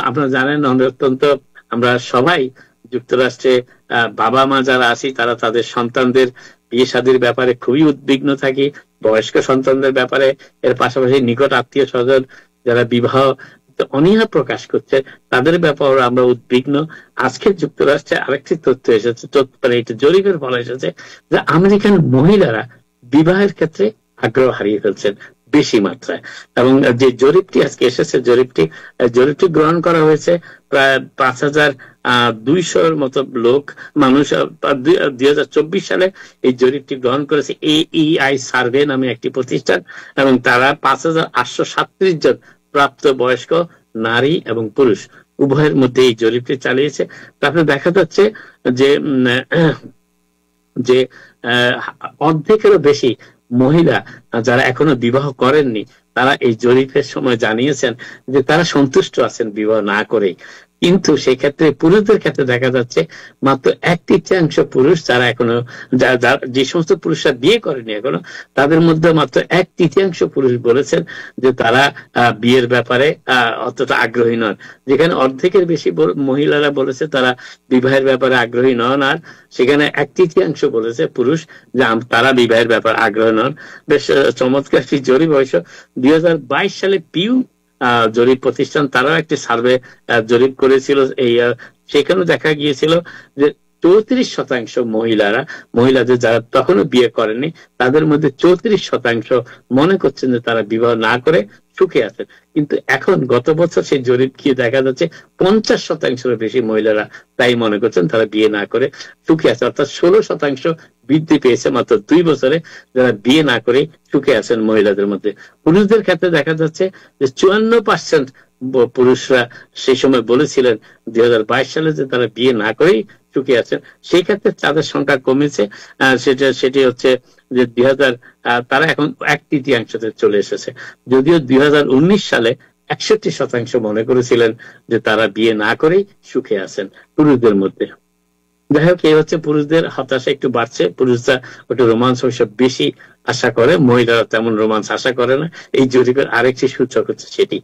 আপনারা জানেন অত্যন্ত আমরা সবাই যুক্তরাষ্ট্রে বাবা মা যারা আছি তারা তাদের সন্তানদের বিয়ে শাদীর ব্যাপারে খুবই উদ্বিগ্ন থাকি, বয়স্ক সন্তানদের ব্যাপারে, এর পাশাপাশি নিকট আত্মীয় স্বজন যারা বিবাহ অনীহা প্রকাশ করছে তাদের ব্যাপারে আমরা উদ্বিগ্ন। আজকে যুক্তরাষ্ট্রে আরেকটি তথ্য এসেছে, এটা জরিপের ফলে এসেছে যে আমেরিকান মহিলারা বিবাহের ক্ষেত্রে আগ্রহ হারিয়ে ফেলছেন বেশি মাত্রায়। এবং যে জরিপটি আজকে এসেছে, জরিপটি গ্রহণ করা হয়েছে প্রায় 5200 মতো মানুষ 2024 সালে এই জরিপটি গ্রহণ করেছে AEI সার্ভে নামে একটি প্রতিষ্ঠান, এবং তারা 5837 জন প্রাপ্ত বয়স্ক নারী এবং পুরুষ উভয়ের মধ্যে এই জরিপটি চালিয়েছে। তারপরে দেখা যাচ্ছে যে অর্ধেকেরও বেশি মহিলা যারা এখনো বিবাহ করেননি তারা এই জরিপের সময় জানিয়েছেন যে তারা সন্তুষ্ট আছেন বিবাহ না করেই। কিন্তু সেই ক্ষেত্রে পুরুষদের ক্ষেত্রে দেখা যাচ্ছে মাত্র 1/3 পুরুষ যারা এখনো যে সমস্ত পুরুষরা বিয়ে করেনি এখনো, তাদের মধ্যে মাত্র 1/3 পুরুষ বলেছেন যে তারা বিয়ের ব্যাপারে অতটা আগ্রহী নন। যেখানে অর্ধেকের বেশি মহিলারা বলেছে তারা বিবাহের ব্যাপারে আগ্রহী নন, আর সেখানে 1/3 বলেছে পুরুষ যে তারা বিবাহের ব্যাপারে আগ্রহী নন। বেশ চমৎকার একটি জরিপ অবশ্য 2022 সালে পিউ জরিপ প্রতিষ্ঠান তারাও একটি সার্ভে জরিপ করেছিল। সেখানে দেখা গিয়েছিল যে 34% মহিলাদের যারা তখনও বিয়ে করেনি তাদের মধ্যে 34% মনে করছেন যে তারা বিবাহ না করে সুখে আছেন। কিন্তু এখন গত বছর সেই জরিপ কি দেখা যাচ্ছে 50%-এর বেশি মহিলারা তাই মনে করছেন তারা বিয়ে না করে সুখে আছে, অর্থাৎ 16% বৃদ্ধি পেয়েছে মাত্র 2 বছরে যারা বিয়ে না করে সুখে আছেন মহিলাদের মধ্যে। পুরুষদের ক্ষেত্রে দেখা যাচ্ছে যে 54% পুরুষরা সেই সময় বলেছিলেন 2022 সালে যে তারা বিয়ে না করেই সুখে আছেন। সেই ক্ষেত্রে তাদের সংখ্যা কমেছে, সেটি হচ্ছে যে তারা এখন 1/3 চলে এসেছে, যদিও 2019 সালে 61% মনে করেছিলেন যে তারা বিয়ে না করেই সুখে আছেন পুরুষদের মধ্যে। যাই হোক, এই হচ্ছে পুরুষদের হতাশা একটু বাড়ছে, পুরুষরা একটু রোমান্স বেশি আশা করে, মহিলারা তেমন রোমান্স আশা করে না। এই জরিপের আরেকটি সূচক হচ্ছে সেটি।